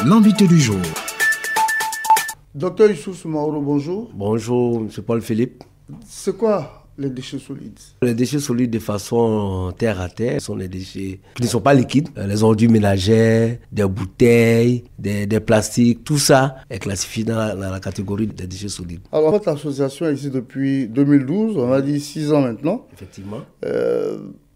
L'invité du jour. Docteur Youssouf Soumaoro, bonjour. Bonjour, M. Paul Philippe. C'est quoi les déchets solides? Les déchets solides de façon terre à terre sont des déchets qui ne sont pas liquides. Les ordures ménagères, des bouteilles, des plastiques, tout ça est classifié dans la catégorie des déchets solides. Alors, votre association existe depuis 2012, on va dire 6 ans maintenant. Effectivement.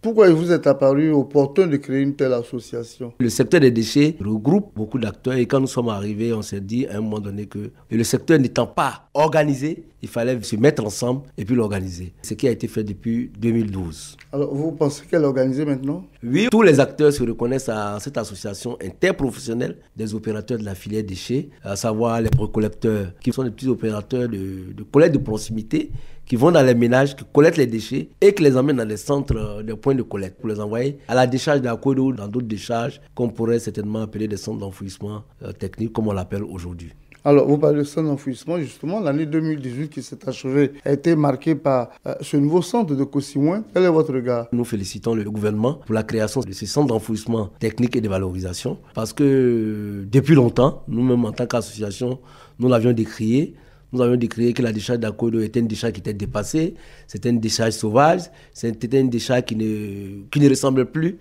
Pourquoi il vous est apparu opportun de créer une telle association? Le secteur des déchets regroupe beaucoup d'acteurs et quand nous sommes arrivés, on s'est dit à un moment donné que le secteur n'étant pas organisé, il fallait se mettre ensemble et puis l'organiser. Ce qui a été fait depuis 2012. Alors, vous pensez qu'elle est organisée maintenant? Oui, tous les acteurs se reconnaissent à cette association interprofessionnelle des opérateurs de la filière déchets, à savoir les précollecteurs, qui sont des petits opérateurs de collecte de proximité, qui vont dans les ménages, qui collectent les déchets et qui les emmènent dans les centres, des points de collecte pour les envoyer à la décharge d'Akodo, dans d'autres décharges qu'on pourrait certainement appeler des centres d'enfouissement technique, comme on l'appelle aujourd'hui. Alors, vous parlez de centre d'enfouissement, justement, l'année 2018 qui s'est achevée a été marquée par ce nouveau centre de Kossi-Ouin. Quel est votre regard? Nous félicitons le gouvernement pour la création de ce centre d'enfouissement technique et de valorisation parce que depuis longtemps, nous-mêmes en tant qu'association, nous l'avions décrié. Nous avions déclaré que la décharge d'Akodo était une décharge qui était dépassée, c'était une décharge sauvage, c'était une décharge qui ne ressemblait plus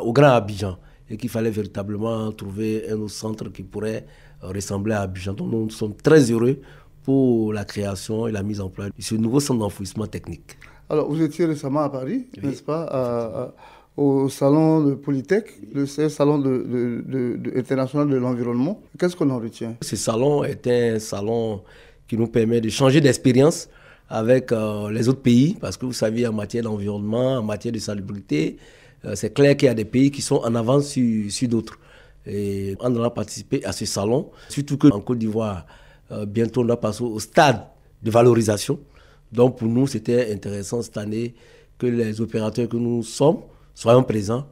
au Grand Abidjan et qu'il fallait véritablement trouver un autre centre qui pourrait ressembler à Abidjan. Donc nous sommes très heureux pour la création et la mise en place de ce nouveau centre d'enfouissement technique. Alors vous étiez récemment à Paris, oui, n'est-ce pas, au salon de Polytech, le salon international de l'environnement. Qu'est-ce qu'on en retient? Ce salon est un salon qui nous permet de changer d'expérience avec les autres pays, parce que vous savez, en matière d'environnement, en matière de salubrité, c'est clair qu'il y a des pays qui sont en avance sur d'autres. Et on aura participé à ce salon, surtout qu'en Côte d'Ivoire, bientôt on va passer au stade de valorisation. Donc pour nous, c'était intéressant cette année que les opérateurs que nous sommes soyons présents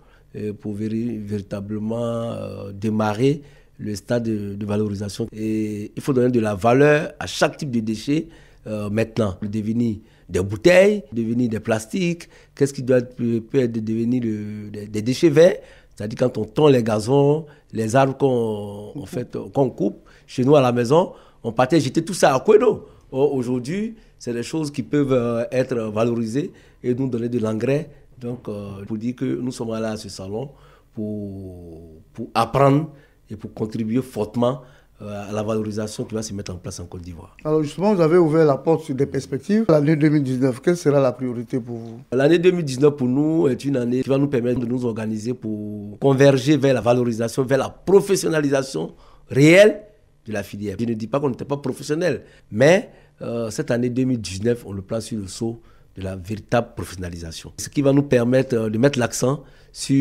pour véritablement démarrer le stade de valorisation. Et il faut donner de la valeur à chaque type de déchet maintenant. Devenir des bouteilles, devenir des plastiques, qu'est-ce qui peut devenir des déchets verts, c'est-à-dire quand on tond les gazons, les arbres qu'on coupe, chez nous à la maison, on partait jeter tout ça à Kouedo. Aujourd'hui, c'est des choses qui peuvent être valorisées et nous donner de l'engrais. Donc, pour dire que nous sommes allés à ce salon pour apprendre et pour contribuer fortement à la valorisation qui va se mettre en place en Côte d'Ivoire. Alors justement, vous avez ouvert la porte sur des perspectives. L'année 2019, quelle sera la priorité pour vous? L'année 2019 pour nous est une année qui va nous permettre de nous organiser pour converger vers la valorisation, vers la professionnalisation réelle de la filière. Je ne dis pas qu'on n'était pas professionnel, mais cette année 2019, on le place sur le sceau de la véritable professionnalisation. Ce qui va nous permettre de mettre l'accent sur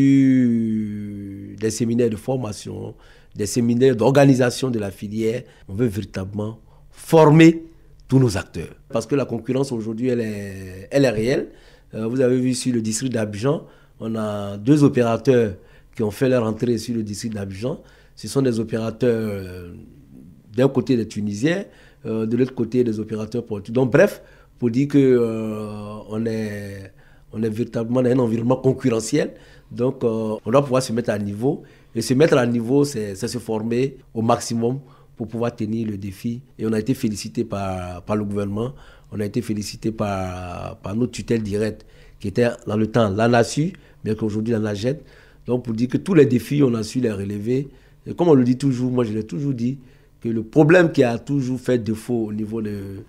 des séminaires de formation, des séminaires d'organisation de la filière. On veut véritablement former tous nos acteurs. Parce que la concurrence aujourd'hui, elle est réelle. Vous avez vu sur le district d'Abidjan, on a 2 opérateurs qui ont fait leur entrée sur le district d'Abidjan. Ce sont des opérateurs d'un côté des Tunisiens, de l'autre côté des opérateurs portugais. Donc bref, pour dire qu'on est véritablement dans un environnement concurrentiel. Donc, on doit pouvoir se mettre à niveau. Et se mettre à niveau, c'est se former au maximum pour pouvoir tenir le défi. Et on a été félicité par le gouvernement. On a été félicité par notre tutelle directe, qui était dans le temps l'ANASU, bien qu'aujourd'hui l'ANAGED. Donc, pour dire que tous les défis, on a su les relever. Et comme on le dit toujours, moi je l'ai toujours dit, que le problème qui a toujours fait défaut au niveau de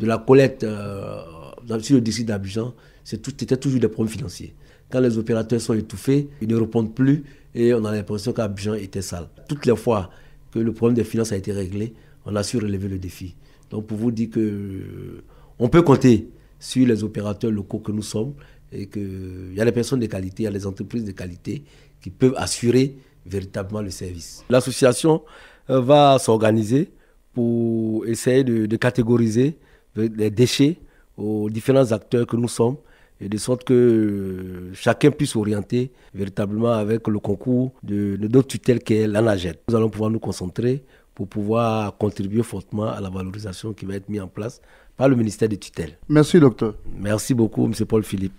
la collecte sur le district d'Abidjan, c'était toujours des problèmes financiers. Quand les opérateurs sont étouffés, ils ne répondent plus et on a l'impression qu'Abidjan était sale. Toutes les fois que le problème des finances a été réglé, on a su relever le défi. Donc pour vous dire qu'on peut compter sur les opérateurs locaux que nous sommes et qu'il y a des personnes de qualité, il y a des entreprises de qualité qui peuvent assurer véritablement le service. L'association va s'organiser pour essayer de catégoriser les déchets aux différents acteurs que nous sommes et de sorte que chacun puisse s'orienter véritablement avec le concours de notre tutelle qui est l'ANAGED. Nous allons pouvoir nous concentrer pour pouvoir contribuer fortement à la valorisation qui va être mise en place par le ministère des tutelles. Merci docteur. Merci beaucoup M. Paul Philippe.